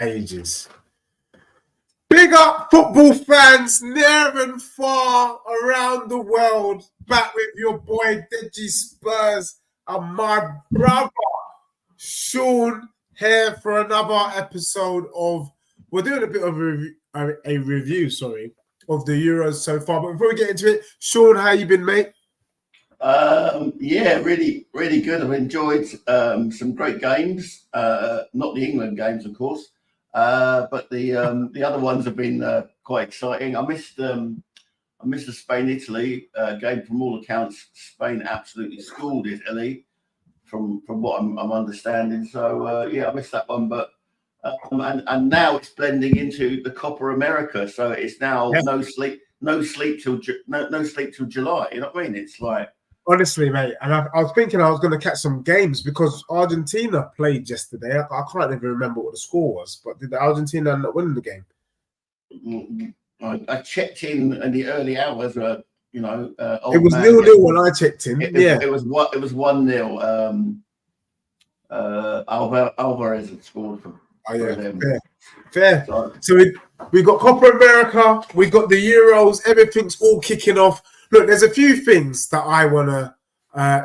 ages. Big up football fans near and far around the world. Back with your boy Deji Spurs and my brother Sean here for another episode of. We're doing a bit of a review, of the Euros so far. But before we get into it, Sean, how you been, mate? Yeah, really, really good. I've enjoyed some great games. Not the England games, of course, but the other ones have been quite exciting. I missed the Spain-Italy game. From all accounts, Spain absolutely schooled Italy, from what I'm understanding. So yeah, I missed that one. But and now it's blending into the Copa America. So it's now no sleep till July. You know what I mean? It's like. Honestly, mate, and I was thinking I was going to catch some games because Argentina played yesterday. I can't even remember what the score was, but did Argentina end up winning the game? I checked in the early hours. It was 0-0 when I checked in. It was 1-0. Alvarez had scored for them. Fair. So we got Copa America, we got the Euros, everything's all kicking off. Look, there's a few things that I want to...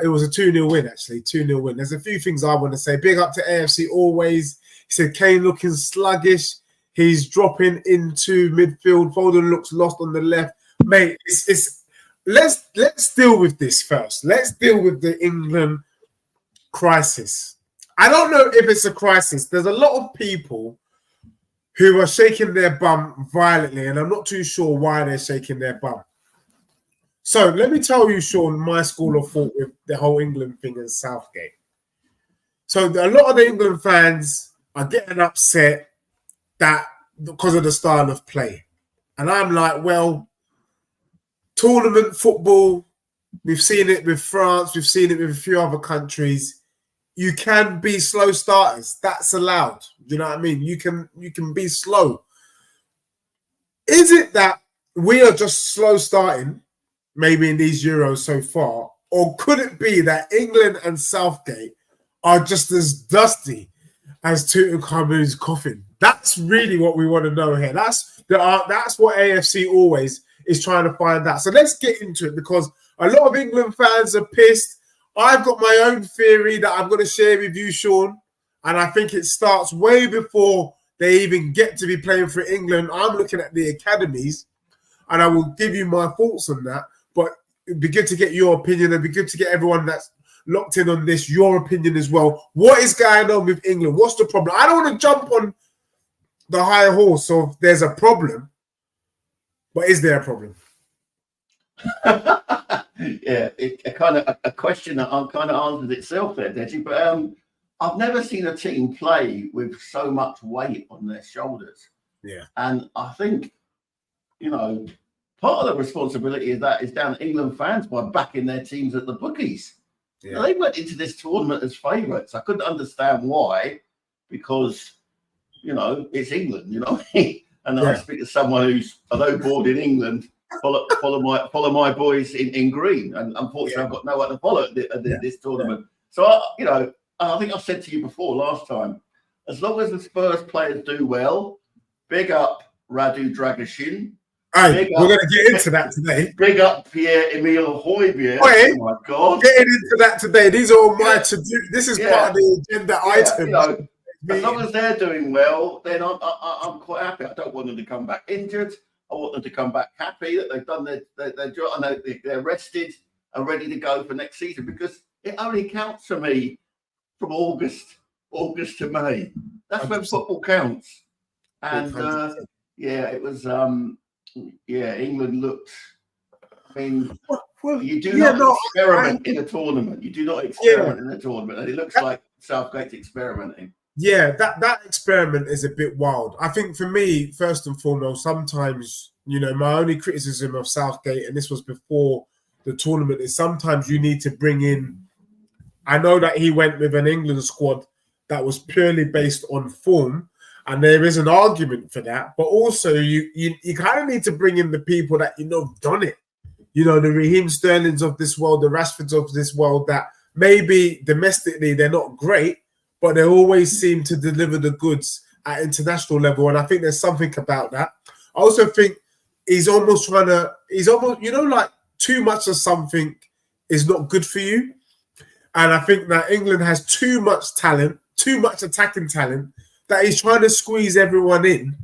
it was a 2-0 win, actually. 2-0 win. There's a few things I want to say. Big up to AFC always. He said Kane looking sluggish. He's dropping into midfield. Foden looks lost on the left. Mate, let's deal with this first. Let's deal with the England crisis. I don't know if it's a crisis. There's a lot of people who are shaking their bum violently, and I'm not too sure why they're shaking their bum. So let me tell you, Sean, my school of thought with the whole England thing and Southgate. So a lot of the England fans are getting upset that because of the style of play. And I'm like, well, tournament football, we've seen it with France, we've seen it with a few other countries. You can be slow starters. That's allowed. You know what I mean? You can be slow. Is it that we are just slow starting maybe in these Euros so far, or could it be that England and Southgate are just as dusty as Tutankhamun's coffin? That's really what we want to know here. That's what AFC always is trying to find out. So let's get into it because a lot of England fans are pissed. I've got my own theory that I'm going to share with you, Sean, and I think it starts way before they even get to be playing for England. I'm looking at the academies, and I will give you my thoughts on that. But it'd be good to get your opinion. It'd be good to get everyone that's locked in on this, your opinion as well. What is going on with England? What's the problem? I don't want to jump on the high horse of there's a problem, but is there a problem? Yeah, a question that kind of answers itself there, Deji. But I've never seen a team play with so much weight on their shoulders. Yeah, and I think part of the responsibility of that is down to England fans by backing their teams at the bookies. Yeah. They went into this tournament as favourites. I couldn't understand why, because it's England, And I speak to someone who's, although born in England, follow my boys in green, and unfortunately I've got no one to follow at this tournament. So I think I said to you before last time, as long as the Spurs players do well, big up Radu Dragusin. Hey, we're going to get into that today. Big up Pierre-Emile Højbjerg. Oh my God. Getting into that today. These are all my to-do. This is part of the agenda item. As long as they're doing well, then I'm quite happy. I don't want them to come back injured. I want them to come back happy that they've done their job. I know they're rested and ready to go for next season, because it only counts for me from August to May. That's 100%. When football counts. And it was... England looked. I mean, you do not experiment in a tournament. You do not experiment in a tournament, and it looks like Southgate's experimenting. Yeah, that experiment is a bit wild. I think for me, first and foremost, sometimes my only criticism of Southgate, and this was before the tournament, is sometimes you need to bring in. I know that he went with an England squad that was purely based on form. And there is an argument for that, but also you kind of need to bring in the people that have done it. The Raheem Sterlings of this world, the Rashfords of this world, that maybe domestically they're not great, but they always seem to deliver the goods at international level, and I think there's something about that. I also think he's almost, like too much of something is not good for you. And I think that England has too much talent, too much attacking talent, that he's trying to squeeze everyone in,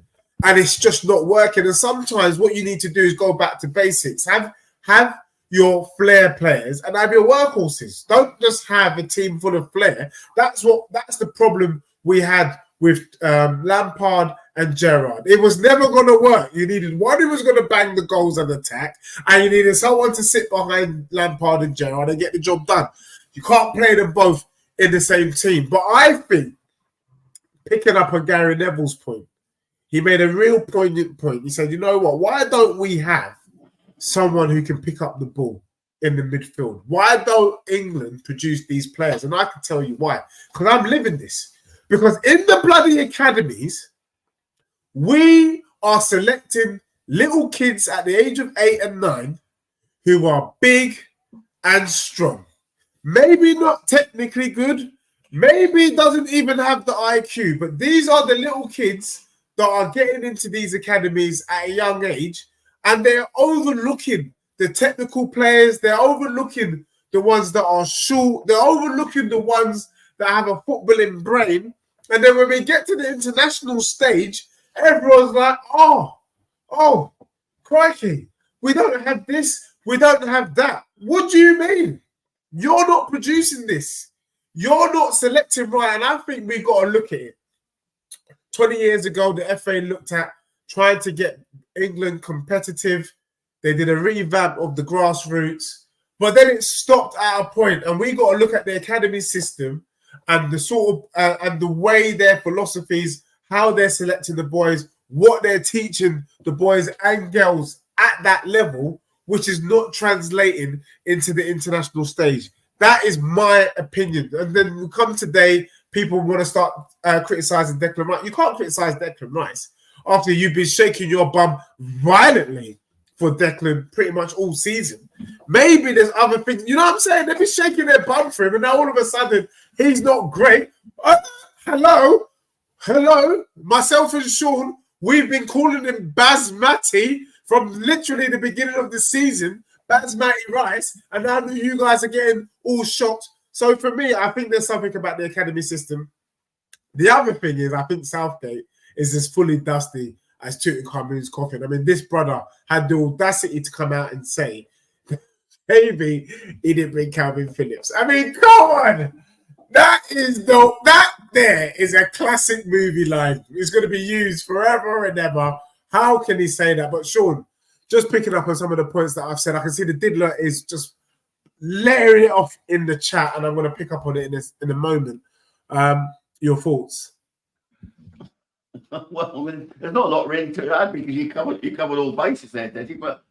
and it's just not working. And sometimes what you need to do is go back to basics. Have your flair players and have your workhorses. Don't just have a team full of flair. That's the problem we had with Lampard and Gerrard. It was never going to work. You needed one who was going to bang the goals and attack, and you needed someone to sit behind Lampard and Gerrard and get the job done. You can't play them both in the same team. But I think, picking up on Gary Neville's point, he made a real poignant point. He said, you know what? Why don't we have someone who can pick up the ball in the midfield? Why don't England produce these players? And I can tell you why. Because I'm living this. Because in the bloody academies, we are selecting little kids at the age of 8 and 9 who are big and strong. Maybe not technically good. Maybe doesn't even have the IQ. But these are the little kids that are getting into these academies at a young age. And they're overlooking the technical players. They're overlooking the ones that are short. They're overlooking the ones that have a footballing brain. And then when we get to the international stage, everyone's like, oh, crikey. We don't have this. We don't have that. What do you mean? You're not producing this. You're not selecting right. And I think we've got to look at it. 20 years ago, the FA looked at trying to get England competitive. They did a revamp of the grassroots, but then it stopped at a point, and we got to look at the academy system and the sort of and the way their philosophies, how they're selecting the boys, what they're teaching the boys and girls at that level, which is not translating into the international stage. That is my opinion. And then we come today, people want to start criticizing Declan Rice. You can't criticize Declan Rice after you've been shaking your bum violently for Declan pretty much all season. Maybe there's other things. You know what I'm saying? They've been shaking their bum for him, and now all of a sudden he's not great. Hello. Myself and Sean, we've been calling him Basmati from literally the beginning of the season, Basmati Rice, and now you guys are getting all shocked. So for me, I think there's something about the academy system. The other thing is, I think Southgate is as fully dusty as Tutankhamun's coffin. I mean, this brother had the audacity to come out and say, maybe he didn't bring Calvin Phillips. I mean, come on. That there is a classic movie line. It's going to be used forever and ever. How can he say that? But Sean, just picking up on some of the points that I've said, I can see the diddler is just layering it off in the chat, and I'm going to pick up on it in a moment. Your thoughts? Well, I mean, there's not a lot really to add because you covered all bases there, Desi. But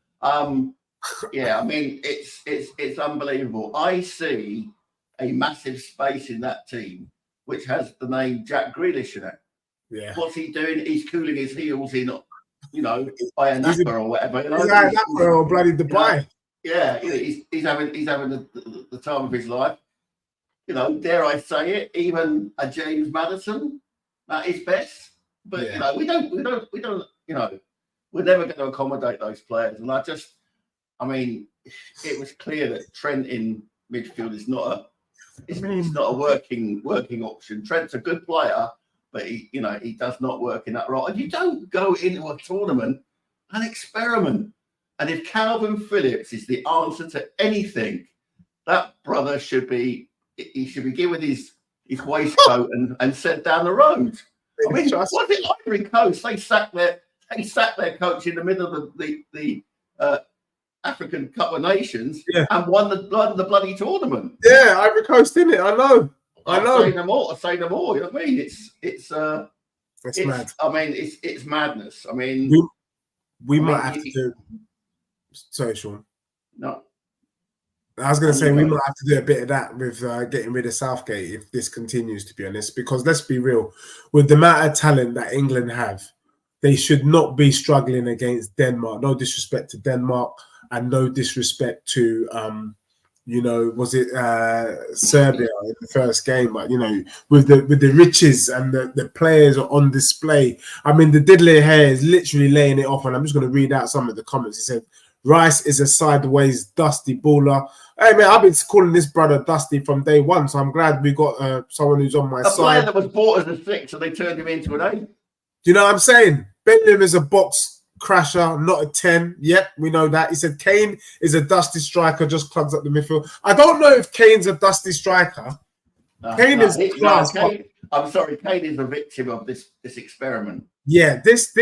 yeah, I mean, it's unbelievable. I see a massive space in that team which has the name Jack Grealish in it. Yeah. What's he doing? He's cooling his heels in, by a napper or whatever. He's like a napper or bloody Dubai. Yeah, he's having the time of his life. Dare I say it? Even a James Maddison at his best. But we don't. We're never going to accommodate those players. And it was clear that Trent in midfield is not a. It's not a working option. Trent's a good player, but he does not work in that role. And you don't go into a tournament and experiment. And if Calvin Phillips is the answer to anything, that brother should be given his waistcoat and sent down the road. I mean, what's it Ivory Coast? They sacked their coach in the middle of the African Cup of Nations and won the bloody tournament. Yeah, Ivory Coast, didn't it? I know. I say no more. You know what I mean? It's mad. I mean, it's madness. I mean, we might have to do. Sorry, Sean. No. I was going to say we might have to do a bit of that with getting rid of Southgate if this continues, to be honest. Because let's be real, with the amount of talent that England have, they should not be struggling against Denmark. No disrespect to Denmark, and no disrespect to Was it Serbia in the first game? But with the riches and the players are on display. I mean, the diddly hair is literally laying it off, and I'm just going to read out some of the comments. He said, "Rice is a sideways dusty baller." Hey man, I've been calling this brother Dusty from day one, so I'm glad we got someone who's on my side. A player that was bought as a 6, so they turned him into an 8. Do you know what I'm saying? Bellingham is a box crasher, not a 10. Yep, we know that. He said Kane is a dusty striker, just clogs up the midfield. I don't know if Kane's a dusty striker. Kane is class. I'm sorry, Kane is a victim of this experiment. Yeah, this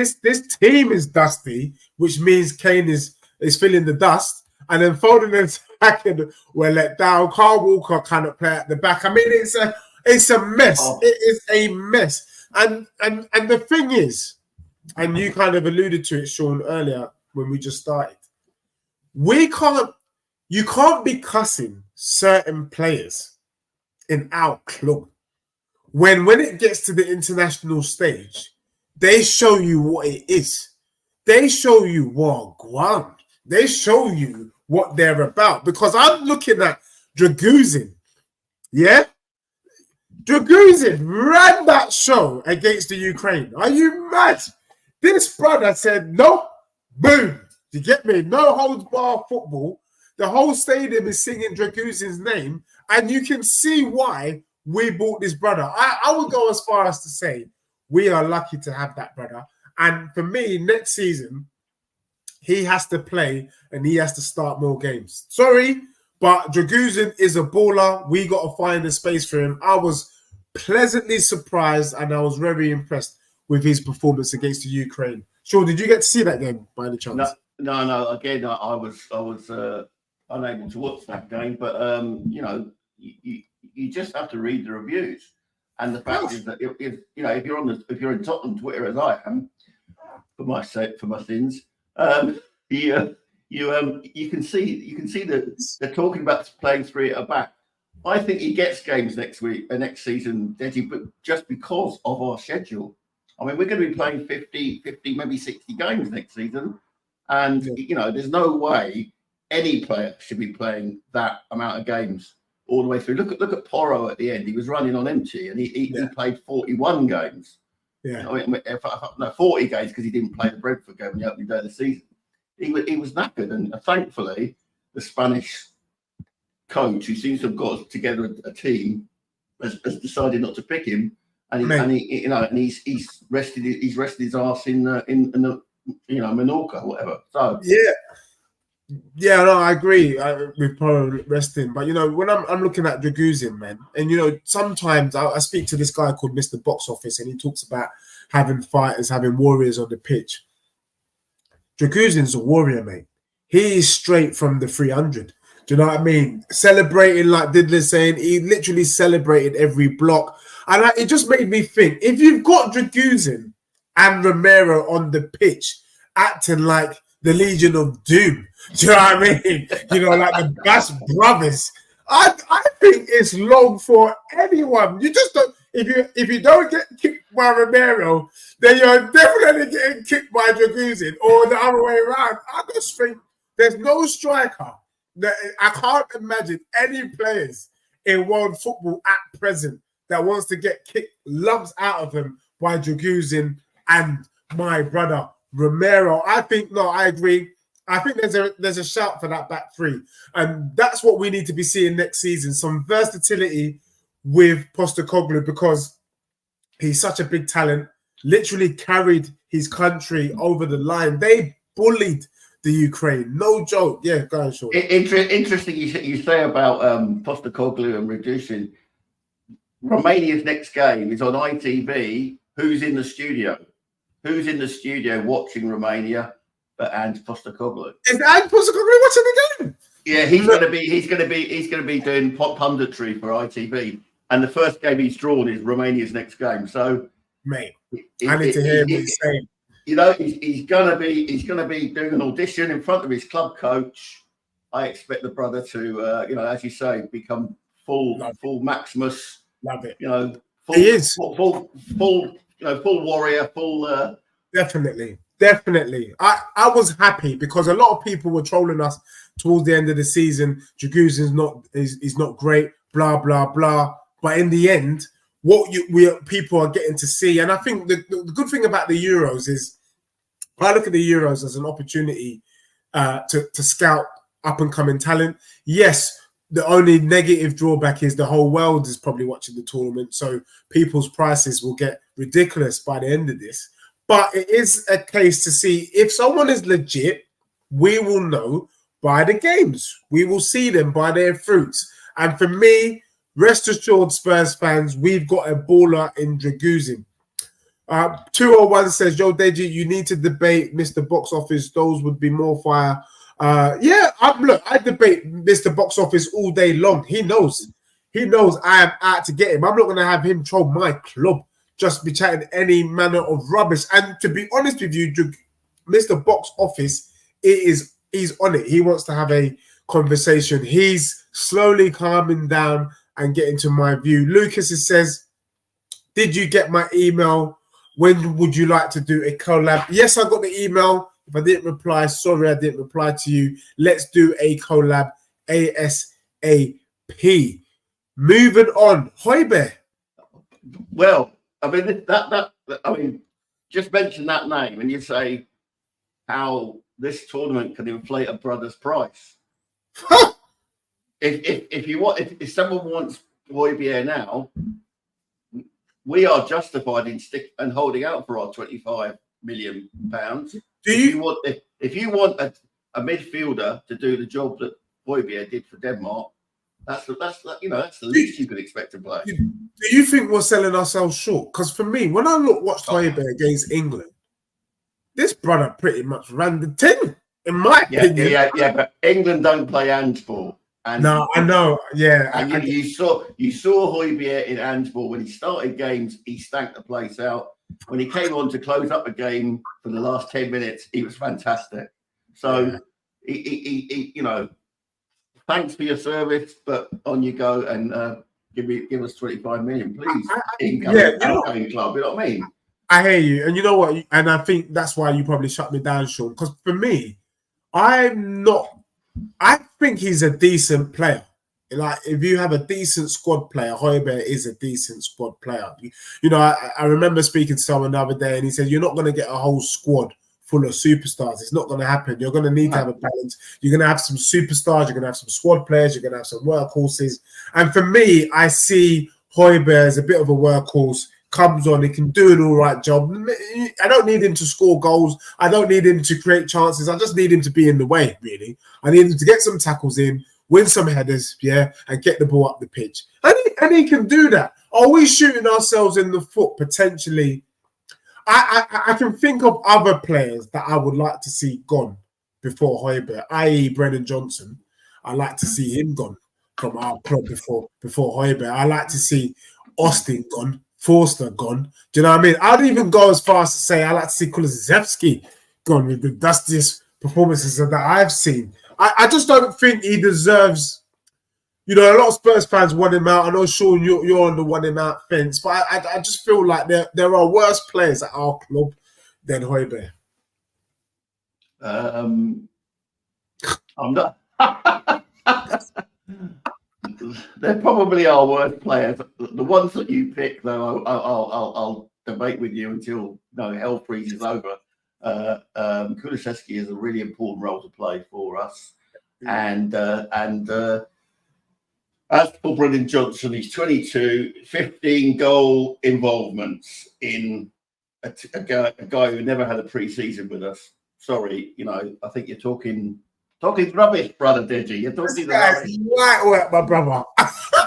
team is dusty, which means Kane is filling the dust. And then Foden and Saka were let down. Carl Walker cannot play at the back. I mean, it's a mess. Oh. It is a mess. And the thing is, and you kind of alluded to it, Sean, earlier when we just started. You can't be cussing certain players in our club when it gets to the international stage, they show you what it is. They show you what ground. They show you what they're about. Because I'm looking at Draguzin. Yeah? Draguzin ran that show against the Ukraine. Are you mad? This brother said, nope, boom. You get me? No holds bar football. The whole stadium is singing Draguzin's name. And you can see why we bought this brother. I would go as far as to say we are lucky to have that brother. And for me, next season, he has to play and he has to start more games. Sorry, but Draguzin is a baller. We got to find a space for him. I was pleasantly surprised and I was very impressed with his performance against the Ukraine. Sean, did you get to see that game by any chance? No. Again, I was unable to watch that game, but you just have to read the reviews. And the fact is that if you're in Tottenham Twitter as I am, for my sins, you can see that they're talking about playing 3 at the back. I think he gets games next season, Deji, but just because of our schedule. I mean, we're going to be playing 50, maybe 60 games next season. And, there's no way any player should be playing that amount of games all the way through. Look at Porro at the end. He was running on empty and he played 41 games. Yeah. I mean, 40 games because he didn't play the Brentford game on the opening day of the season. He was knackered. And thankfully, the Spanish coach, who seems to have got together a team, has decided not to pick him. And he's rested his arse in Menorca, whatever. So yeah, no, I agree with Porro resting. But when I'm looking at Draguzin, man, and sometimes I speak to this guy called Mr. Box Office, and he talks about having fighters, having warriors on the pitch. Draguzin's a warrior, mate. He is straight from the 300. Do you know what I mean? Celebrating, like Didler's saying, he literally celebrated every block. And it just made me think, if you've got Draguzin and Romero on the pitch acting like the Legion of Doom, do you know what I mean? Like the Bash Brothers. I think it's long for anyone. You just don't. If you don't get kicked by Romero, then you're definitely getting kicked by Draguzin, or the other way around. I just think there's no striker. I can't imagine any players in world football at present that wants to get kicked lumps out of them by Draguzin and my brother Romero. I agree. I think there's a shout for that back 3. And that's what we need to be seeing next season. Some versatility with Postecoglou, because he's such a big talent, literally carried his country over the line. They bullied the Ukraine. No joke. Yeah, go on, Sean. Interesting you say about Postecoglou and reducing. Romania's next game is on ITV. Who's in the studio? Who's in the studio watching Romania? But and Postecoglou. Is Postecoglou watching the game? Yeah, he's going to be doing punditry for ITV. And the first game he's drawn is Romania's next game. So, mate, I need to hear what he's saying. He's going to be doing an audition in front of his club coach. I expect the brother to, as you say, become full Maximus. Love it. Full, he is full warrior, full. Definitely. Definitely. I was happy because a lot of people were trolling us towards the end of the season. Jaguzin's not great, blah, blah, blah. But in the end, what people are getting to see, and I think the good thing about the Euros is I look at the Euros as an opportunity to scout up and coming talent. Yes, the only negative drawback is the whole world is probably watching the tournament, so people's prices will get ridiculous by the end of this. But it is a case to see if someone is legit, we will know by the games. We will see them by their fruits. And for me, rest assured, Spurs fans, we've got a baller in Draguzin. 201 says, Joe Deji, you need to debate Mr. Box Office. Those would be more fire. I debate Mr. Box Office all day long. He knows I am out to get him. I'm not going to have him troll my club, just be chatting any manner of rubbish. And to be honest with you, Mr. Box Office, he's on it. He wants to have a conversation. He's slowly calming down and getting to my view. Lucas says, did you get my email? When would you like to do a collab? Yes, I got the email. If I didn't reply, sorry, I didn't reply to you. Let's do a collab ASAP. Moving on. Hoiberg. Well, I mean, just mention that name and you say how this tournament can inflate a brother's price. If someone wants Hoiberg now, we are justified in holding out for our £25 million. If you want a midfielder to do the job that Hoiberg did for Denmark, that's the least you could expect to play. Do you think we're selling ourselves short? Because for me, when I watched Hoiberg against England, this brother pretty much ran the thing, in my opinion. Yeah, but England don't play handball. No, I know. Yeah, and you saw Hoiberg in handball when he started games. He stank the place out. When he came on to close up a game for the last 10 minutes, he was fantastic. So, he thanks for your service, but on you go and give us 25 million, please. Outgoing club. You know what I mean? I hear you, and you know what? And I think that's why you probably shut me down, Sean. Because for me, I think he's a decent player. Like, if you have a decent squad player, Hoiberg is a decent squad player. I remember speaking to someone the other day, and he said, you're not going to get a whole squad full of superstars. It's not going to happen. You're going to need to have a balance. You're going to have some superstars. You're going to have some squad players. You're going to have some workhorses. And for me, I see Hoiberg as a bit of a workhorse. Comes on, he can do an all right job. I don't need him to score goals. I don't need him to create chances. I just need him to be in the way, really. I need him to get some tackles in, win some headers, and get the ball up the pitch. And he can do that. Are we shooting ourselves in the foot potentially? I can think of other players that I would like to see gone before Hoiberg, i.e. Brennan Johnson. I like to see him gone from our club before Hoiberg. I like to see Austin gone. Forster gone. Do you know what I mean? I'd even go as far as to say I like to see Kulusevski gone with the dustiest performances that I've seen. I just don't think he deserves. A lot of Spurs fans want him out. I know, Sean, you're on the want him out fence, but I just feel like there are worse players at our club than Hoiberg. I'm not. There probably are worse players. The ones that you pick, though, I'll debate with you until hell freezes over. Kulusevski has a really important role to play for us, and as for Brendan Johnson, he's 22, 15 goal involvements in a guy who never had a pre-season with us. Sorry, I think you're talking rubbish, brother Deji. You're talking rubbish. Right work, my brother.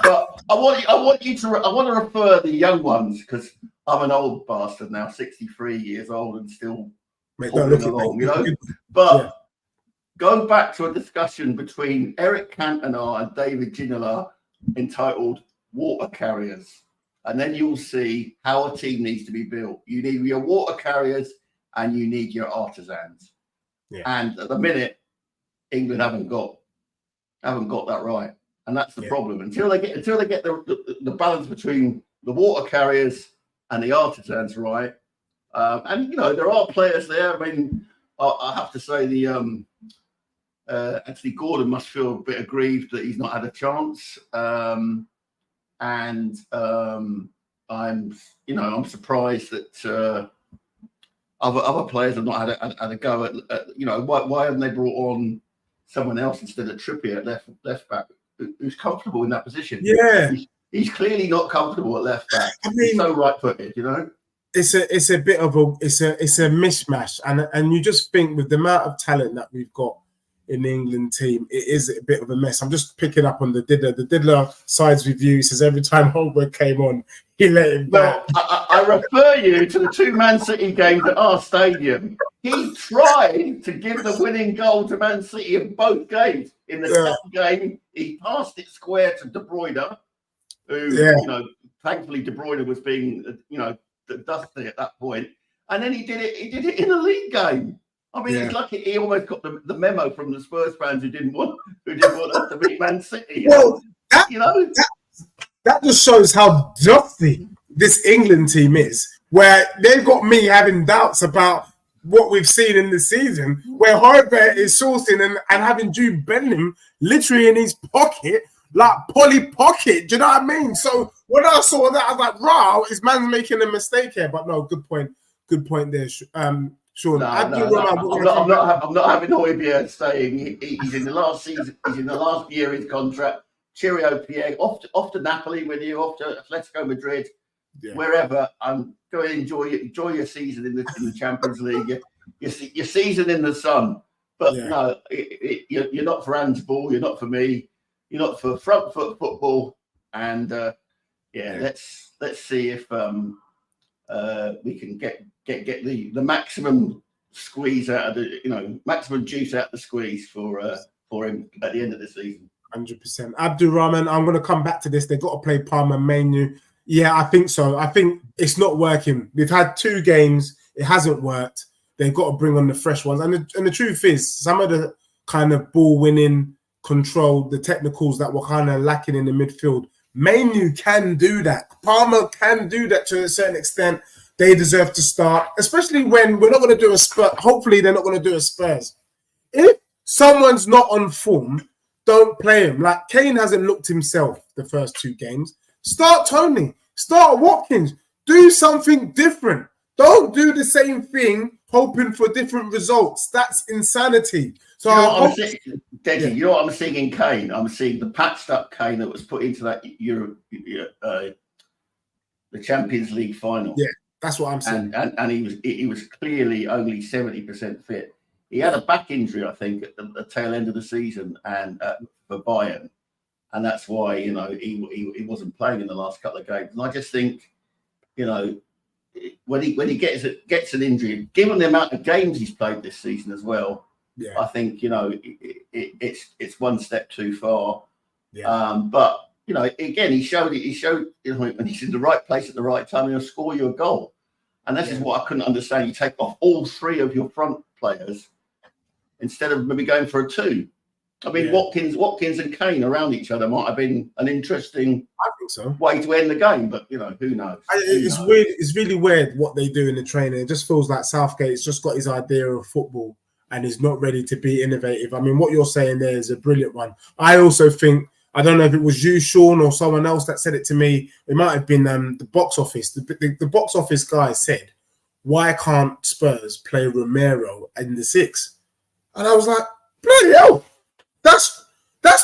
But I want to refer the young ones, because I'm an old bastard now, 63 years old and still hobbling along, But going back to a discussion between Eric Cantona and David Ginola entitled "Water Carriers," and then you'll see how a team needs to be built. You need your water carriers and you need your artisans. Yeah. And at the minute, England haven't got that right, and that's the problem. Until they get the balance between the water carriers and the artisans right, And there are players there. I mean, I have to say Anthony Gordon must feel a bit aggrieved that he's not had a chance. I'm surprised that other players have not had a go at why haven't they brought on someone else instead of Trippier at left back who's comfortable in that position? Yeah, he's clearly not comfortable at left back. I mean, he's so right-footed, It's a bit of a mishmash, and you just think with the amount of talent that we've got in the England team, it is a bit of a mess. I'm just picking up on the Diddler sides review. He says every time Holberg came on, he let him down. Well, I refer you to the 2 Man City games at our stadium. He tried to give the winning goal to Man City in both games. In the second game, he passed it square to De Bruyne, who, thankfully De Bruyne was being, dusty at that point. And then he did it in a league game. I mean, it's lucky he almost got the memo from the Spurs fans who didn't want us to beat Man City. Well, that just shows how dusty this England team is, where they've got me having doubts about what we've seen in the season, where Højbjerg is sourcing and having Jude Bellingham literally in his pocket, like Polly Pocket. Do you know what I mean? So when I saw that, I was like, "Wow, this man's making a mistake here." But no, good point there, Sean. I'm not having Højbjerg saying he's in the last season, he's in the last year of his contract. Cheerio, Pierre. Off to Napoli with you, off to Atletico Madrid, wherever. I'm going to enjoy your season in the Champions League, your season in the sun. But no, you're not for handball. You're not for me. You're not for front foot football. And let's see if we can get the maximum squeeze out of the maximum juice out of the squeeze for him at the end of the season. 100%. Abdurrahman, I'm going to come back to this. They've got to play Parma Manu. Yeah, I think so. I think it's not working. We've had 2 games. It hasn't worked. They've got to bring on the fresh ones. And the truth is, some of the kind of ball winning control, the technicals that were kind of lacking in the midfield, Manu can do that. Palmer can do that to a certain extent. They deserve to start, especially when we're not going to do a Spurs. Hopefully, they're not going to do a Spurs. If someone's not on form, don't play him. Like Kane hasn't looked himself the first 2 games. Start Tony. Start Watkins. Do something different. Don't do the same thing hoping for different results. That's insanity. So you know what I'm seeing in Kane? I'm seeing the patched up Kane that was put into that the Champions League final. Yeah, that's what I'm saying. And he was clearly only 70% fit. He had a back injury, I think, at the tail end of the season and for Bayern. And that's why, he wasn't playing in the last couple of games. And I just think, when he gets an injury, given the amount of games he's played this season as well, I think, it's one step too far. Yeah. But, again, he showed when he's in the right place at the right time, he'll score you a goal. And this is what I couldn't understand. You take off all 3 of your front players instead of maybe going for a 2. I mean, Watkins and Kane around each other might have been an interesting way to end the game, but who knows? It's weird. It's really weird what they do in the training. It just feels like Southgate's just got his idea of football and is not ready to be innovative. I mean, what you're saying there is a brilliant one. I also think, I don't know if it was you, Sean, or someone else that said it to me. It might have been the box office. The box office guy said, "Why can't Spurs play Romero in the 6?" And I was like, bloody hell. That's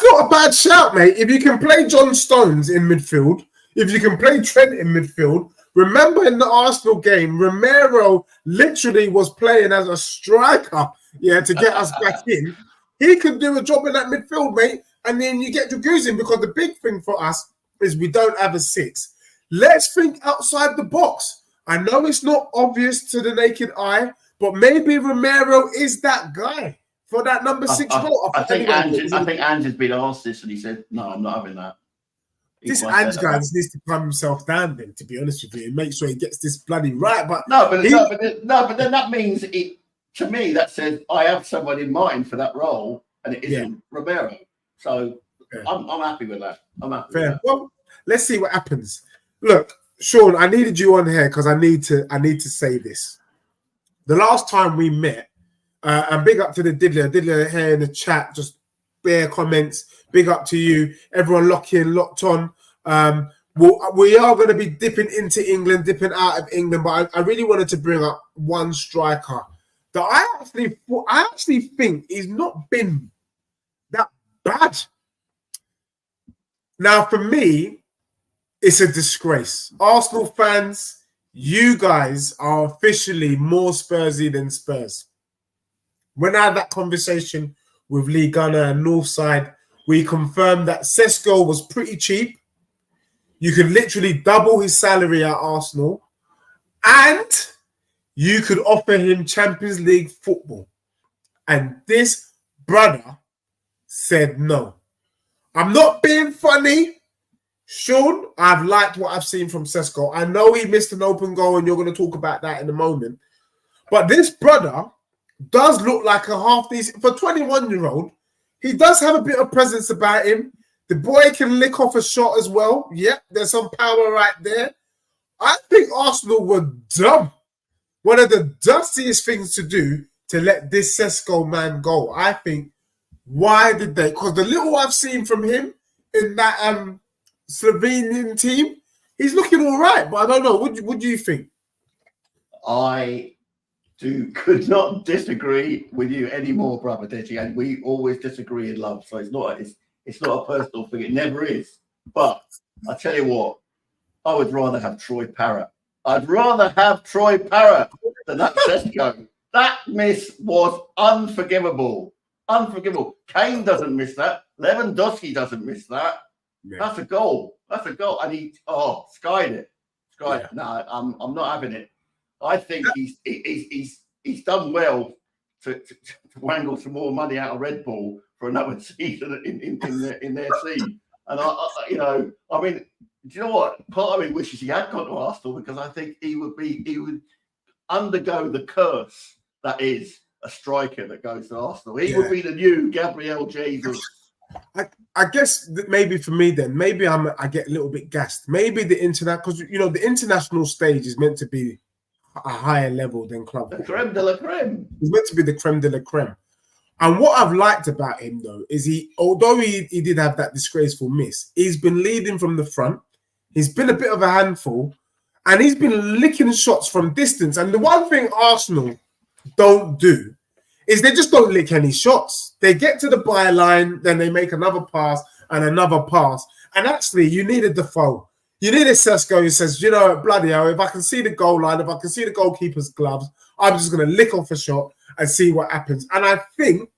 not a bad shout, mate. If you can play John Stones in midfield, if you can play Trent in midfield, remember in the Arsenal game, Romero literally was playing as a striker, to get us back in. He could do a job in that midfield, mate. And then you get Draguzin, because the big thing for us is we don't have a 6. Let's think outside the box. I know it's not obvious to the naked eye, but maybe Romero is that guy for that number 6 role. I think Ange has been asked this and he said, "No, I'm not having that." This Ange guy just needs to calm himself down then, to be honest with you, and make sure he gets this bloody right. But but then that means to me, that says I have someone in mind for that role, and it isn't Romero. So I'm happy with that. I'm happy with that. Well, let's see what happens. Look, Sean, I needed you on here because I need to say this. the last time we met, and big up to the Diddler here in the chat, just bare comments. Big up to you, everyone locked on. We are going to be dipping into England, dipping out of England, but I really wanted to bring up one striker that I actually think he's not been that bad. Now, for me, it's a disgrace. Arsenal fans, you guys are officially more Spursy than Spurs. When I had that conversation with Lee Gunner and Northside, we confirmed that Sesko was pretty cheap. You could literally double his salary at Arsenal, and you could offer him Champions League football. And this brother said no. I'm not being funny. Sean, I've liked what I've seen from Sesko. I know he missed an open goal, and you're going to talk about that in a moment. But this brother does look like a half-decent... For a 21-year-old, he does have a bit of presence about him. The boy can lick off a shot as well. Yep, there's some power right there. I think Arsenal were dumb. One of the dustiest things to do to let this Sesko man go. I think, why did they? Because the little I've seen from him in that Slovenian team, he's looking all right. But I don't know. What do you think? I could not disagree with you anymore, brother Deji. And we always disagree in love. So it's not a personal thing. It never is. But I tell you what, I would rather have Troy Parrott. I'd rather have Troy Parrott than that Sesko. That miss was unforgivable. Unforgivable. Kane doesn't miss that. Lewandowski doesn't miss that. Yeah. That's a goal. And he skied it. No, I'm not having it. I think he's done well to wangle some more money out of Red Bull for another season in their team. And I mean, do you know what? Part of me wishes he had gone to Arsenal, because I think he would undergo the curse that is a striker that goes to Arsenal. He would be the new Gabriel Jesus. I guess that maybe for me then, maybe I get a little bit gassed. Maybe the because the international stage is meant to be a higher level than club. The creme de la creme. It's meant to be the creme de la creme. And what I've liked about him, though, is although he did have that disgraceful miss, he's been leading from the front. He's been a bit of a handful, and he's been licking shots from distance. And the one thing Arsenal don't do is they just don't lick any shots. They get to the byline, then they make another pass and another pass. And actually, you need a Defoe. You need a Sesko who says, bloody hell, if I can see the goal line, if I can see the goalkeeper's gloves, I'm just going to lick off a shot and see what happens. And I think,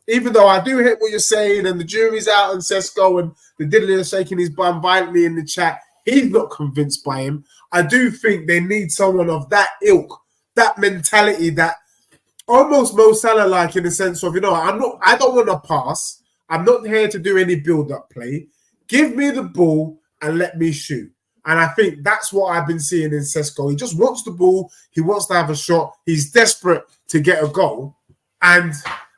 even though I do hate what you're saying, and the jury's out on Sesko, and the diddler is shaking his bum violently in the chat, he's not convinced by him. I do think they need someone of that ilk, that mentality, that almost Mo Salah-like, in the sense of, I don't want to pass. I'm not here to do any build-up play. Give me the ball and let me shoot. And I think that's what I've been seeing in Sesko. He just wants the ball. He wants to have a shot. He's desperate to get a goal. And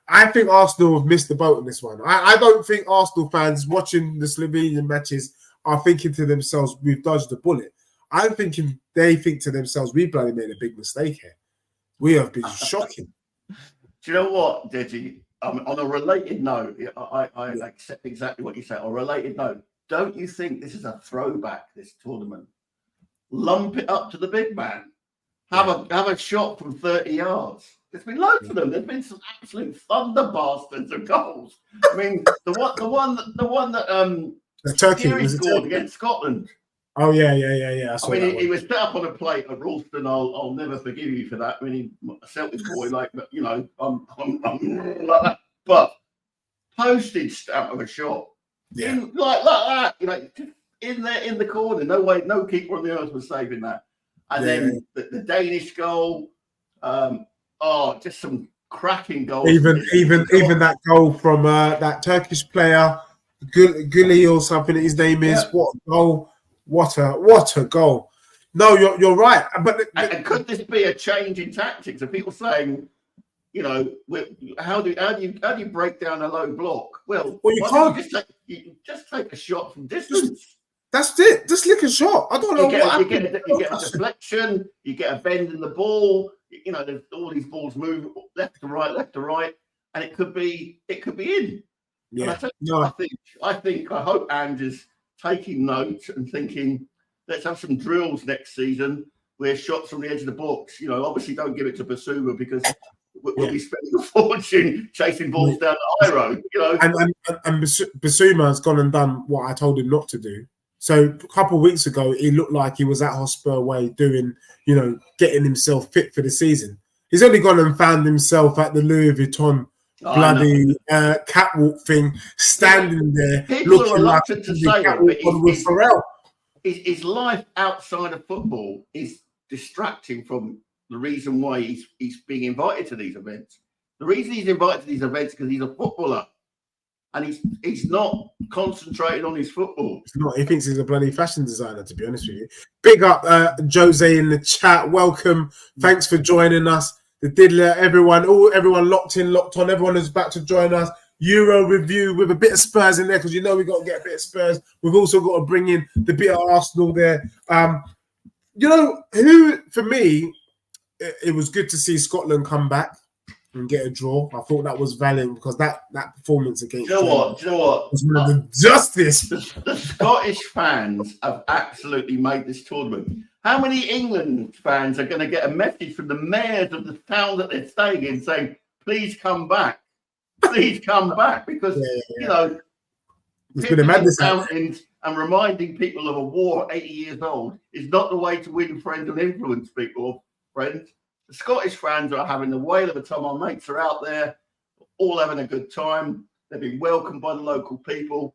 I think Arsenal have missed the boat on this one. I don't think Arsenal fans watching the Slovenian matches are thinking to themselves, we've dodged the bullet. I'm thinking they think to themselves, we bloody made a big mistake here. We have been shocking. Do you know what, Deji? On a related note, I accept exactly what you say. On a related note, don't you think this is a throwback, this tournament? Lump it up to the big man. Have a shot from 30 yards. There's been loads of them. There's been some absolute thunder bastards of goals. I mean, the one that Turkey scored against Scotland. Oh yeah. I mean, he was set up on a plate at Ralston. I'll never forgive you for that. I mean, a Celtic boy, I'm like that. But postage stamp of a shot, like that, in the corner. No way, no keeper on the earth was saving that. And then the Danish goal. Just some cracking goals. Even that goal from that Turkish player, Gully or something. His name is what a goal. What a goal! No, you're right. But and could this be a change in tactics? Are people saying, how do you break down a low block? Well, you can't. You just take a shot from distance. That's it. Just lick a shot. I don't know you get a deflection. You get a bend in the ball. you know, there's all these balls move left to right, and it could be in. Yeah. I hope Ange is taking note and thinking, let's have some drills next season where shots from the edge of the box. You know, obviously don't give it to Basuma because we'll be spending a fortune chasing balls down the high road. You know, and Basuma has gone and done what I told him not to do. So a couple of weeks ago, he looked like he was at Hotspur Way doing, you know, getting himself fit for the season. He's only gone and found himself at the Louis Vuitton bloody catwalk thing, standing there. People are reluctant to say it, but his life outside of football is distracting from the reason why he's being invited to these events. The reason he's invited to these events is because he's a footballer. And he's not concentrated on his football. He's not. He thinks he's a bloody fashion designer, to be honest with you. Big up Jose in the chat. Welcome. Thanks for joining us. The Diddler, everyone locked in, locked on. Everyone is about to join us. Euro review with a bit of Spurs in there because you know we got to get a bit of Spurs. We've also got to bring in the bit of Arsenal there. You know, for me, it was good to see Scotland come back and get a draw. I thought that was valiant because that performance against... Do you know what? Was one of the justice. The Scottish fans have absolutely made this tournament. How many England fans are going to get a message from the mayors of the town that they're staying in saying, please come back? Please come back. Because, you know, it's been a madness mountains and reminding people of a war 80 years old is not the way to win friends and influence people, friends. The Scottish fans are having the whale of a time. Our mates are out there, all having a good time. They've been welcomed by the local people.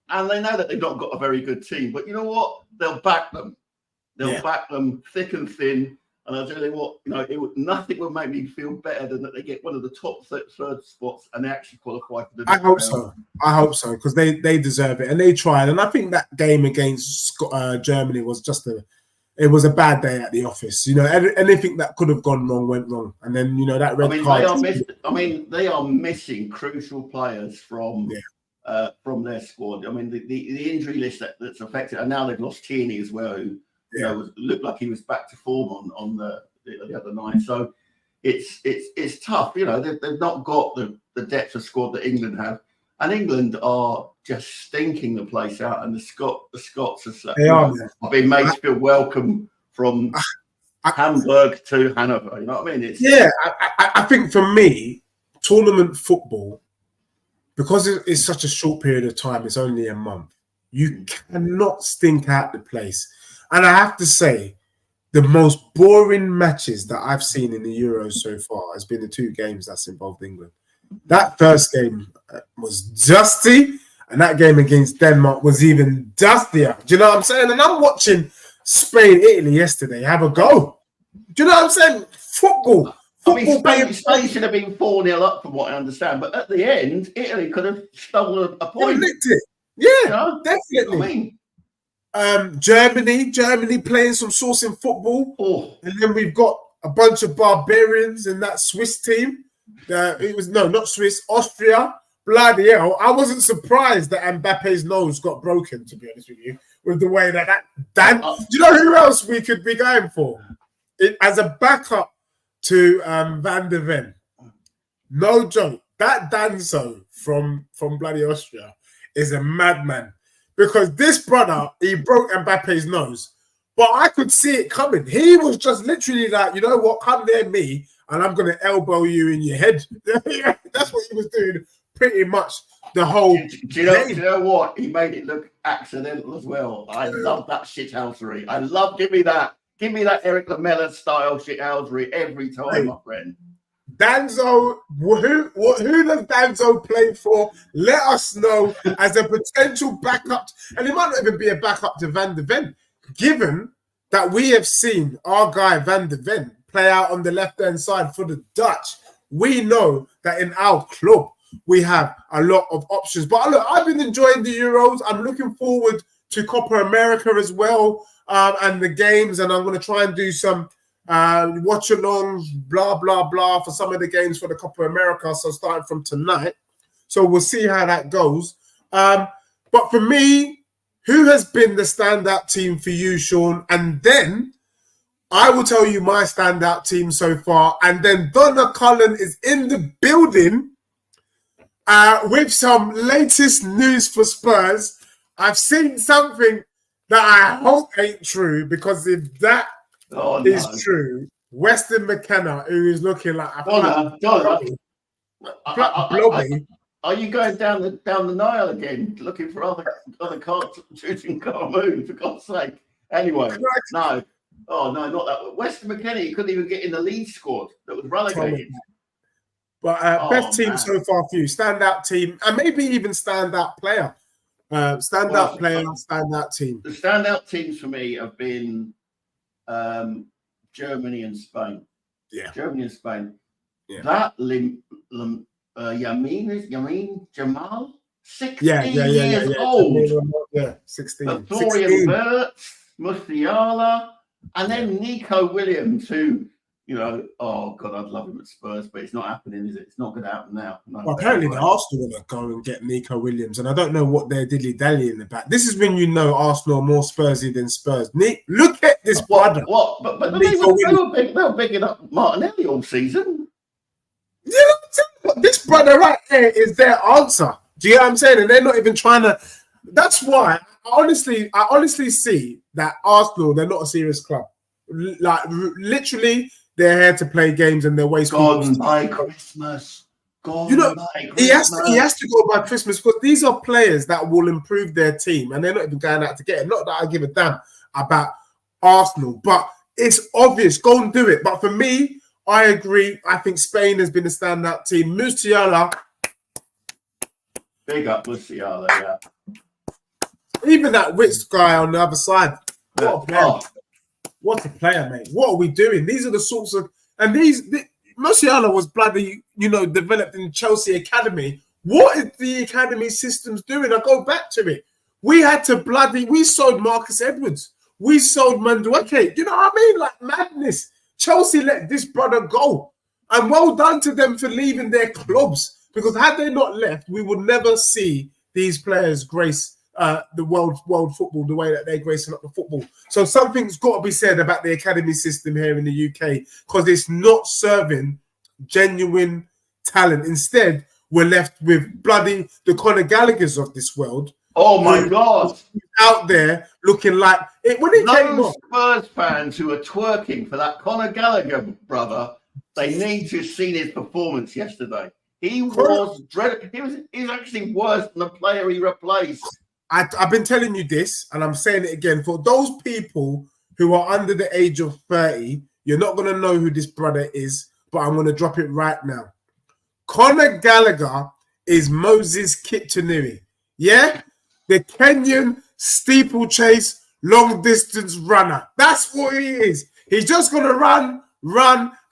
And they know that they've not got a very good team. But you know what? They'll back them. They'll back them thick and thin. And I'll tell you what, you know, nothing would make me feel better than that they get one of the top third spots and they actually qualify for the next round. I hope so, because they deserve it. And they tried. And I think that game against Germany was it was a bad day at the office. You know, anything that could have gone wrong went wrong. And then, you know, that red card. They are missing crucial players from their squad. I mean, the injury list that's affected, and now they've lost Tierney as well, who looked like he was back to form on the other night. So it's tough. You know, they've not got the depth of squad that England have. And England are just stinking the place out, and the Scots have been made to feel welcome from Hamburg to Hanover. You know what I mean? I think for me, tournament football, because it's such a short period of time, it's only a month, you cannot stink out the place. And I have to say, the most boring matches that I've seen in the Euros so far has been the two games that's involved England. That first game was dusty, and that game against Denmark was even dustier. Do you know what I'm saying? And I'm watching Spain, Italy yesterday have a go. Do you know what I'm saying? Football. I mean, Spain should have been 4-0 up from what I understand, but at the end, Italy could have stolen a point. Definitely. I mean, Germany playing some sourcing football, and then we've got a bunch of barbarians in that Swiss team. Not Swiss, Austria. Bloody hell. I wasn't surprised that Mbappe's nose got broken, to be honest with you, with the way that Dan. Do you know who else we could be going for? As a backup to Van de Ven. No joke. That Danso from bloody Austria is a madman. Because this brother, he broke Mbappe's nose. But I could see it coming. He was just literally like, you know what, come near me and I'm going to elbow you in your head. That's what he was doing pretty much the whole do you know what? He made it look accidental as well. I love that shithousery. I love, give me that Eric Lamela style shithousery every time, my friend. Danzo, who does Danzo play for? Let us know as a potential backup. And it might not even be a backup to Van de Ven, given that we have seen our guy Van de Ven play out on the left-hand side for the Dutch. We know that in our club, we have a lot of options. But look, I've been enjoying the Euros. I'm looking forward to Copa America as well, and the games. And I'm going to try and do some watch-alongs, blah, blah, blah, for some of the games for the Copa America. So starting from tonight. So we'll see how that goes. But for me, who has been the standout team for you, Sean? And then I will tell you my standout team so far, and then Donna Cullen is in the building with some latest news for Spurs. I've seen something that I hope ain't true, because if that is true, Weston McKenna, who is looking like a flat blobby. Are you going down the Nile again, looking for other cards shooting Carmoon, for God's sake? Anyway, no. Oh no, not that. Weston McKenna, he couldn't even get in the lead squad that was relegated. But best team so far for you, standout team, and maybe even standout player. Standout team. The standout teams for me have been Germany and Spain. Yeah, Germany and Spain. Yeah. That Jamal, 16 years old. Yeah, 16. Florian Wirtz, Musiala, and then Nico Williams, who, oh God, I'd love him at Spurs, but it's not happening, is it? It's not going to happen now. No, well, apparently the Arsenal want to go and get Nico Williams, and I don't know what they're dilly-dallying about. This is when you know Arsenal are more Spursy than Spurs. Look at this brother. What? But they were bigging up Martinelli all season. Yeah, this brother right here is their answer. Do you know what I'm saying? And they're not even trying to. That's why I honestly see that Arsenal, they're not a serious club. Like literally, they're here to play games and they're wasting. Gone by Christmas. He has to go by Christmas, because these are players that will improve their team, and they're not even going out to get it. Not that I give a damn about Arsenal, but it's obvious. Go and do it. But for me, I agree. I think Spain has been a standout team. Musiala. Big up Musiala, yeah. Even that Witz guy on the other side. What a player. What a player, mate. What are we doing? These are the sorts of... And Musiala was bloody, developed in Chelsea Academy. What is the Academy systems doing? I go back to it. We sold Marcus Edwards. We sold Mandueke. You know what I mean? Like madness. Chelsea let this brother go. And well done to them for leaving their clubs. Because had they not left, we would never see these players grace the world football the way that they're gracing up the football. So something's got to be said about the academy system here in the UK, because it's not serving genuine talent. Instead, we're left with bloody the Conor Gallaghers of this world. Oh my God! Out there looking like it when it came on. Spurs fans who are twerking for that Conor Gallagher brother, they need to have seen his performance yesterday. He was dreadful. He was actually worse than the player he replaced. I've been telling you this, and I'm saying it again. For those people who are under the age of 30, you're not going to know who this brother is, but I'm going to drop it right now. Conor Gallagher is Moses Kiptanui. Yeah? The Kenyan steeplechase long-distance runner. That's what he is. He's just going to run,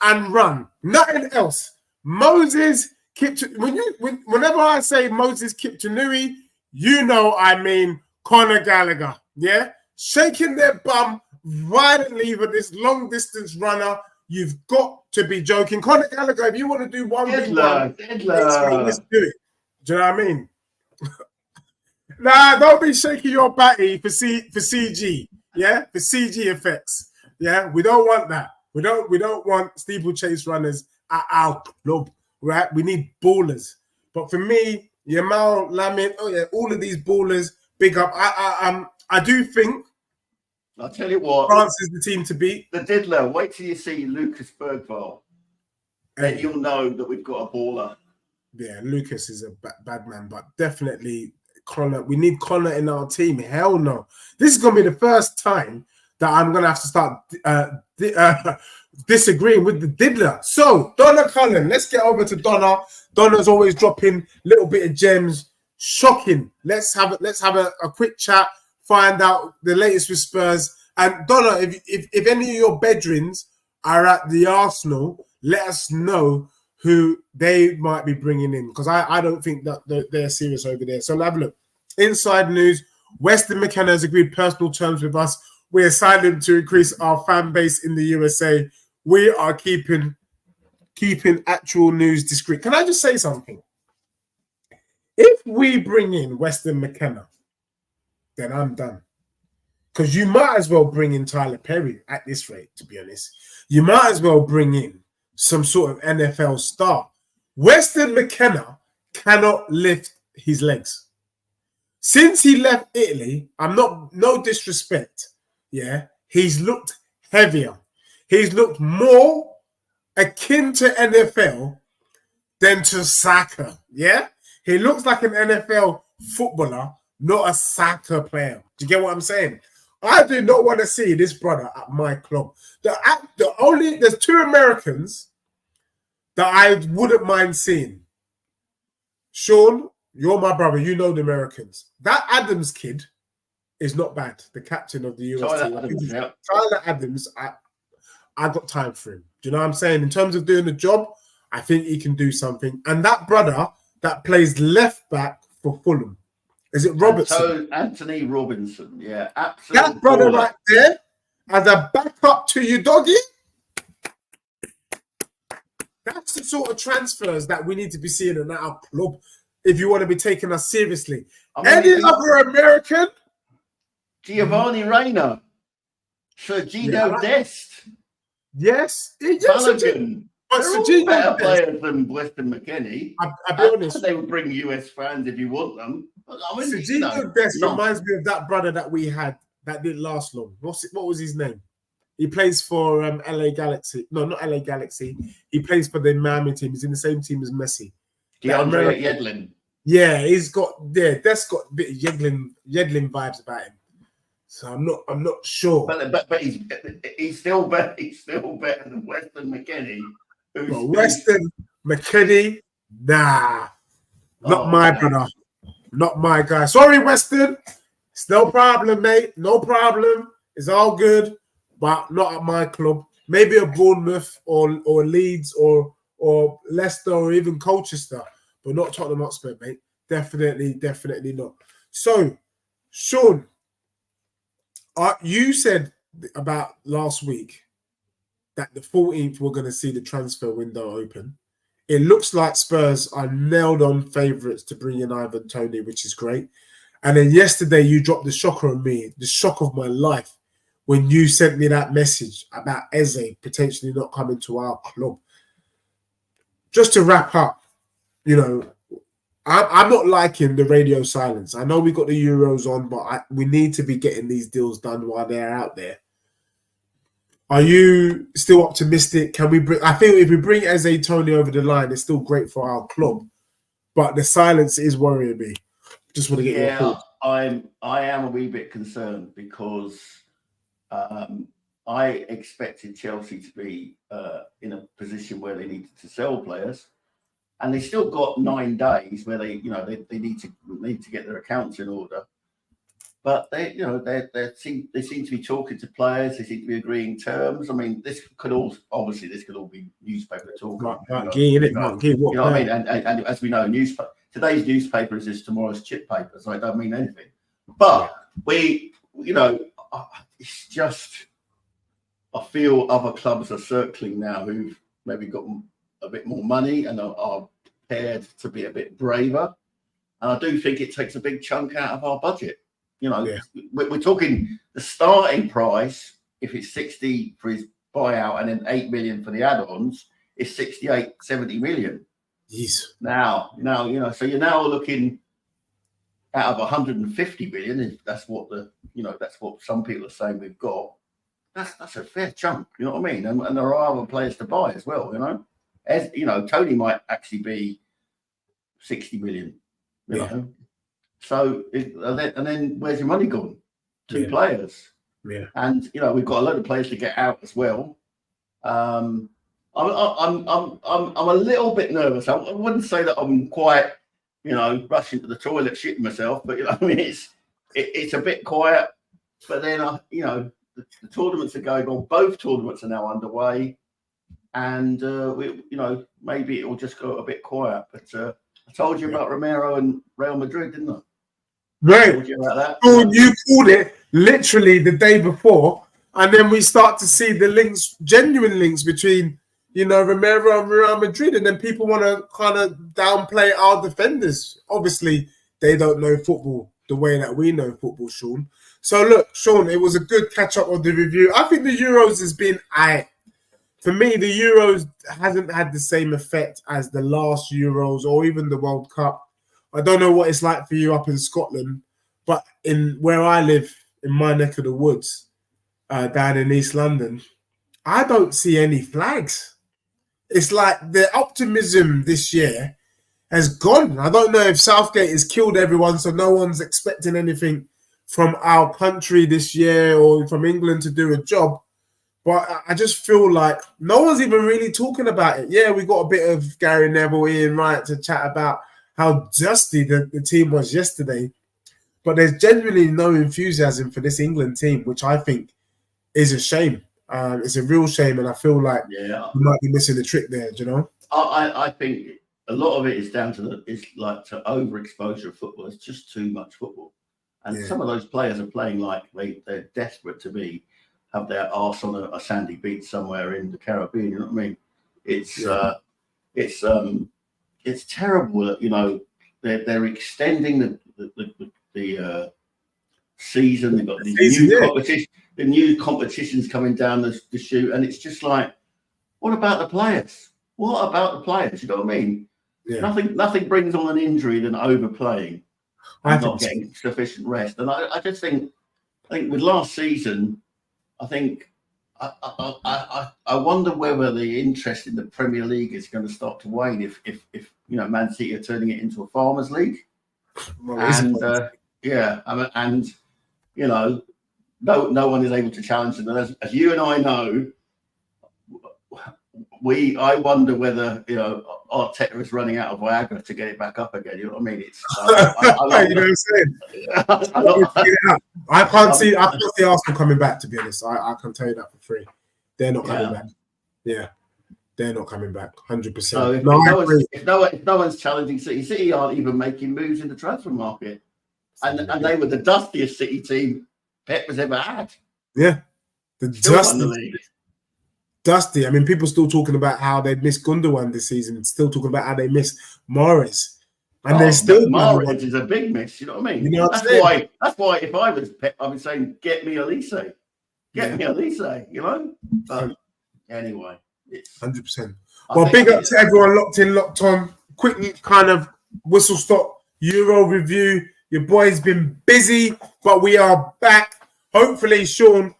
and run. Nothing else. Moses Kiptanui. Whenever I say Moses Kiptanui, I mean Conor Gallagher, yeah? Shaking their bum violently for this long-distance runner. You've got to be joking. Conor Gallagher, if you want to do one thing, let's do it. Do you know what I mean? Nah, don't be shaking your batty for CG, yeah? For CG effects, yeah? We don't want that. We don't want steeplechase runners at our club, right? We need ballers. But for me, Yamal, Lamin, all of these ballers, big up. I do think. I'll tell you what. France is the team to beat. The Diddler. Wait till you see Lucas Bergvall, and you'll know that we've got a baller. Yeah, Lucas is a bad man, but definitely Connor. We need Connor in our team. Hell no. This is gonna be the first time that I'm gonna have to start disagreeing with the Diddler. So Donna Cullen, let's get over to Donna. Donna's always dropping little bit of gems. Shocking. Let's have a quick chat, find out the latest with Spurs. And Donna, if any of your bedrooms are at the Arsenal, let us know who they might be bringing in, because I don't think that they're serious over there. So have a look. Inside news, Weston McKenna has agreed personal terms with us. We are signing to increase our fan base in the USA. We are keeping actual news discreet. Can I just say something? If we bring in Weston McKenna, then I'm done. because you might as well bring in Tyler Perry at this rate, to be honest. You might as well bring in some sort of NFL star. Weston McKenna cannot lift his legs. Since he left Italy, no disrespect, yeah, he's looked heavier. He's looked more akin to NFL than to soccer, yeah? He looks like an NFL footballer, not a soccer player. Do you get what I'm saying? I do not want to see this brother at my club. There's 2 Americans that I wouldn't mind seeing. Sean, you're my brother. You know the Americans. That Adams kid is not bad. The captain of the US team. Tyler Adams, I got time for him. Do you know what I'm saying? In terms of doing the job, I think he can do something. And that brother that plays left back for Fulham, is it Robertson? Anthony Robinson, yeah, absolutely. That brother right there, as a backup to you, doggy. That's the sort of transfers that we need to be seeing in our club if you want to be taking us seriously. Any other American? Giovanni Reina, Sergio Dest. Yes. Balogun. But they're all better players than Weston McKennie. I'll be honest. They would bring US fans if you want them. Sergio Dest reminds me of that brother that we had that didn't last long. What was his name? He plays for LA Galaxy. No, not LA Galaxy. He plays for the Miami team. He's in the same team as Messi. DeAndre Yedlin. Yeah, that's got a bit of Yedlin vibes about him. So I'm not sure. But he's still better. He's still better than Weston McKennie. Weston McKennie, nah, not my brother, not my guy. Sorry, Weston. It's no problem, mate. No problem. It's all good, but not at my club. Maybe a Bournemouth or Leeds or Leicester or even Colchester, but not Tottenham Hotspur, mate. Definitely not. So, Sean, you said about last week that the 14th we're going to see the transfer window open. It looks like Spurs are nailed-on favourites to bring in Ivan Toney, which is great. And then yesterday you dropped the shocker on me, the shock of my life, when you sent me that message about Eze potentially not coming to our club. Just to wrap up, I'm not liking the radio silence. I know we got the Euros on, but we need to be getting these deals done while they're out there. Are you still optimistic? Can we bring? I think if we bring Eze Toney over the line, it's still great for our club. But the silence is worrying me. Just want to get your thoughts. I am a wee bit concerned because I expected Chelsea to be in a position where they needed to sell players, and they still got 9 days where they need to get their accounts in order. But they seem to be talking to players. They seem to be agreeing terms. I mean, this could all be newspaper talk. What I mean? And as we know, today's newspaper is just tomorrow's chip paper, so it doesn't mean anything. But it's just, I feel other clubs are circling now who've maybe got a bit more money and are prepared to be a bit braver. And I do think it takes a big chunk out of our budget. We're talking the starting price, if it's 60 for his buyout and then 8 million for the add-ons, is 68, 70 million. Yes. Now, so you're now looking out of 150 million, if that's what that's what some people are saying we've got. That's a fair chunk, you know what I mean? And there are other players to buy as well, As Tony might actually be 60 million, you know. So, and then where's your money gone? 2 players. Yeah. And, we've got a load of players to get out as well. I'm a little bit nervous. I wouldn't say that I'm quite, rushing to the toilet, shitting myself, but, it's a bit quiet. But then, the tournaments are going on. Both tournaments are now underway. And, maybe it will just go a bit quiet. But I told you about Romero and Real Madrid, didn't I? Right. You called it literally the day before, and then we start to see the links, genuine links between, Romero and Real Madrid, and then people want to kind of downplay our defenders. Obviously, they don't know football the way that we know football, Sean. So look, Sean, it was a good catch up of the review. I think the Euros has been for me, the Euros hasn't had the same effect as the last Euros or even the World Cup. I don't know what it's like for you up in Scotland, but in where I live, in my neck of the woods, down in East London, I don't see any flags. It's like the optimism this year has gone. I don't know if Southgate has killed everyone, so no one's expecting anything from our country this year or from England to do a job. But I just feel like no one's even really talking about it. Yeah, we got a bit of Gary Neville, Ian Wright to chat about how dusty the team was yesterday. But there's genuinely no enthusiasm for this England team, which I think is a shame. It's a real shame, and I feel like we might be missing the trick there, do you know? I think a lot of it is down to to overexposure of football. It's just too much football. And some of those players are playing like they're desperate to have their arse on a sandy beach somewhere in the Caribbean. You know what I mean? It's terrible that, you know, they're extending the season. They've got the new competitions coming down the chute, and it's just like, what about the players? What about the players? You know what I mean? Yeah. Nothing brings on an injury than overplaying and not getting sufficient rest. And I just think with last season, I wonder whether the interest in the Premier League is going to start to wane if you know, Man City are turning it into a farmers' league. Well, and you know, no one is able to challenge them. And as you and I know, I wonder whether, you know, Arteta is running out of Viagra to get it back up again. You know what I mean? It's you know what I'm saying? I can't see Arsenal coming back, to be honest. I can tell you that for free. They're not coming back. Yeah, they're not coming back. 100%. So if no one's challenging City aren't even making moves in the transfer market, and they were the dustiest City team Pep has ever had. Yeah, Dusty. I mean, people still talking about how they missed Gundogan this season. Still talking about how they missed Mahrez, and they're still Mahrez is a big miss. You know what I mean? You know that's why if I was Pep, I'd be saying, "Get me Elise, get me Elise." You know. But anyway, it's 100%. Well, big up to everyone locked in, locked on. Quick kind of whistle stop Euro review. Your boy's been busy, but we are back. Hopefully, Sean.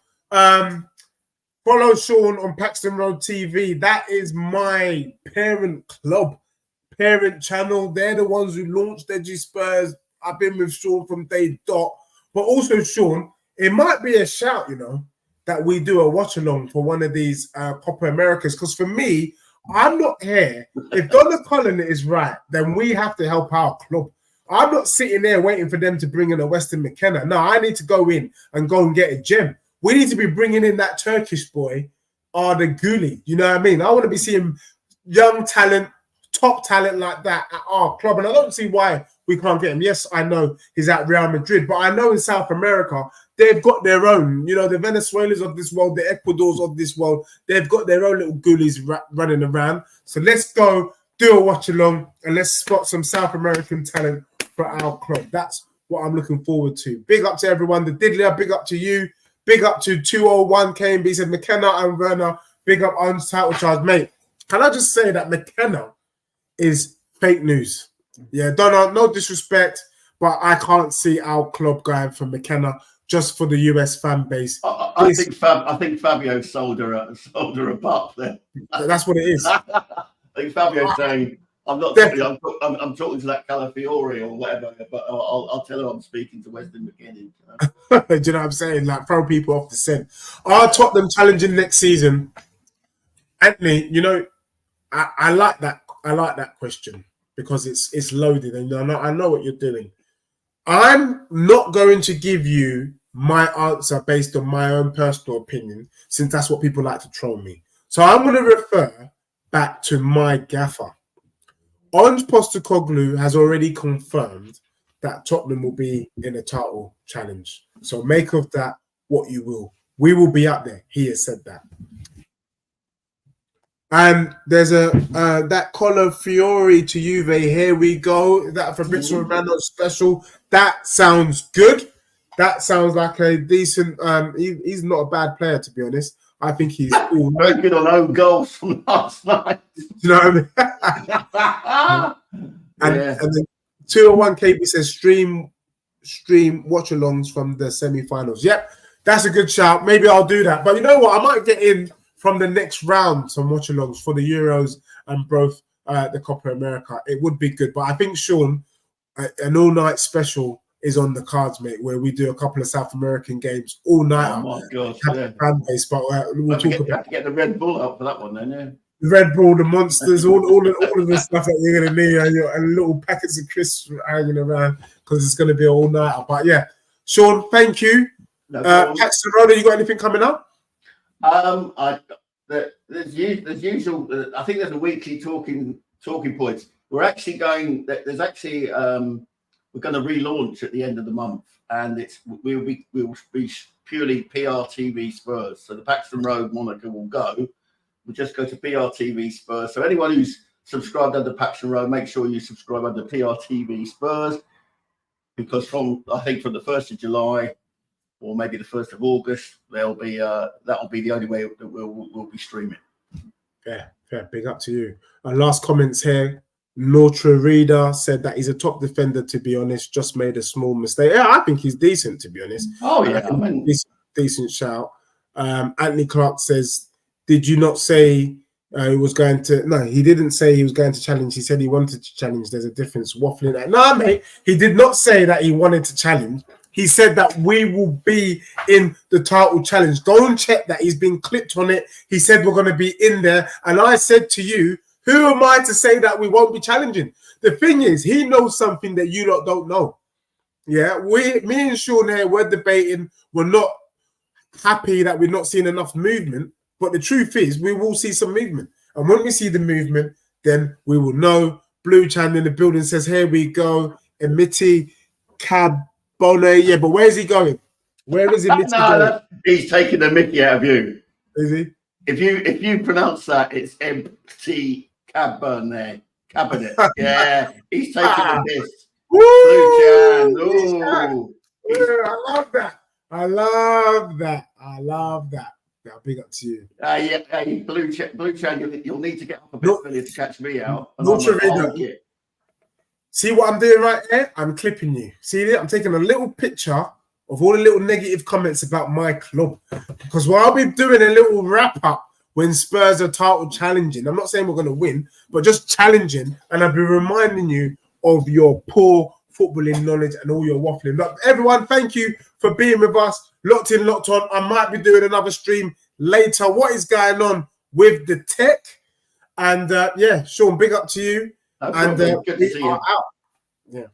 Follow Sean on Paxton Road TV. That is my parent club, parent channel. They're the ones who launched Edgy Spurs. I've been with Sean from day dot. But also, Sean, it might be a shout, you know, that we do a watch along for one of these Copa Americas. Because for me, I'm not here. If Donna Cullen is right, then we have to help our club. I'm not sitting there waiting for them to bring in a Weston McKenna. No, I need to go in and get a gem. We need to be bringing in that Turkish boy, Arda Güler. You know what I mean? I want to be seeing young talent, top talent like that at our club. And I don't see why we can't get him. Yes, I know he's at Real Madrid, but I know in South America, they've got their own. You know, the Venezuelans of this world, the Ecuadors of this world, they've got their own little ghoulies running around. So let's go do a watch along and let's spot some South American talent for our club. That's what I'm looking forward to. Big up to everyone. The Diddler, big up to you. Big up to 201 KMB, said McKenna and Werner. Big up on title charge, mate. Can I just say that McKenna is fake news? Yeah, no disrespect, but I can't see our club going for McKenna just for the US fan base. I think Fabio sold her a butt there. That's what it is. I think Fabio's saying, I'm talking to that Calafiore or whatever, but I'll tell her I'm speaking to Weston McKenna. You know? Do you know what I'm saying? Like, throw people off the scent. Are Tottenham challenging next season? Anthony, you know, I like that. I like that question because it's loaded, and I know what you're doing. I'm not going to give you my answer based on my own personal opinion, since that's what people like to troll me. So I'm going to refer back to my gaffer. Ange Postecoglou has already confirmed that Tottenham will be in a title challenge. So make of that what you will. We will be up there. He has said that. And there's that Colo Fiore to Juve. Here we go. That Fabrizio Romano special. That sounds good. That sounds like a decent. He's not a bad player, to be honest. I think he's all very good on own goals from last night. You know what I mean? and Yeah. then 201 KB says stream watch-alongs from the semi-finals. Yep, that's a good shout. Maybe I'll do that. But you know what? I might get in from the next round some watch-alongs for the Euros and both the Copa America. It would be good. But I think, Sean, an all-night special is on the cards, mate, where we do a couple of South American games all night. Oh my gosh, yeah. Fan base, but we'll talk about. Have to get the Red Bull out for that one, then. Yeah. The Red Bull, the monsters, all of the stuff that you're gonna need, and little packets of crisps hanging around because it's gonna be all night. But yeah, Sean, thank you. No Paxton Road, you got anything coming up? There's usual. I think there's a weekly talking points. We're actually going. There's actually. We're going to relaunch at the end of the month, and we'll be purely PRTV Spurs. So the Paxton Road moniker will go. We'll just go to PRTV Spurs. So anyone who's subscribed under Paxton Road, make sure you subscribe under PRTV Spurs, because from the 1st of July or maybe the 1st of August, that'll be the only way that we'll be streaming. Fair. Big up to you. Last comments here. Nortra Reader said that he's a top defender, to be honest, just made a small mistake. Yeah, I think he's decent, to be honest. Oh, yeah. Decent shout. Anthony Clark says, did you not say he was going to... No, he didn't say he was going to challenge. He said he wanted to challenge. There's a difference. Waffling that. No, mate, he did not say that he wanted to challenge. He said that we will be in the title challenge. Go and check that. He's been clipped on it. He said we're going to be in there. And I said to you, who am I to say that we won't be challenging? The thing is, he knows something that you lot don't know. Yeah, me and Sean here, we're debating. We're not happy that we're not seeing enough movement. But the truth is, we will see some movement. And when we see the movement, then we will know. Blue Chan in the building says, here we go. Emiti Cabone. Yeah, but where is he going? Where is Emiti going? He's taking the mickey out of you. Is he? If you pronounce that, it's MT Cabernet. Yeah, he's taking the piss. Blue Chan. I love that. Yeah, big up to you. Blue Chan, you'll need to get up a bit earlier to catch me out. See what I'm doing right here? I'm clipping you. See it? I'm taking a little picture of all the little negative comments about my club. Because I'll be doing a little wrap-up when Spurs are title challenging. I'm not saying we're going to win, but just challenging. And I'll be reminding you of your poor footballing knowledge and all your waffling. Look, everyone, thank you for being with us. Locked in, locked on. I might be doing another stream later. What is going on with the tech? And yeah, Sean, big up to you. Good to see you. Out. Yeah.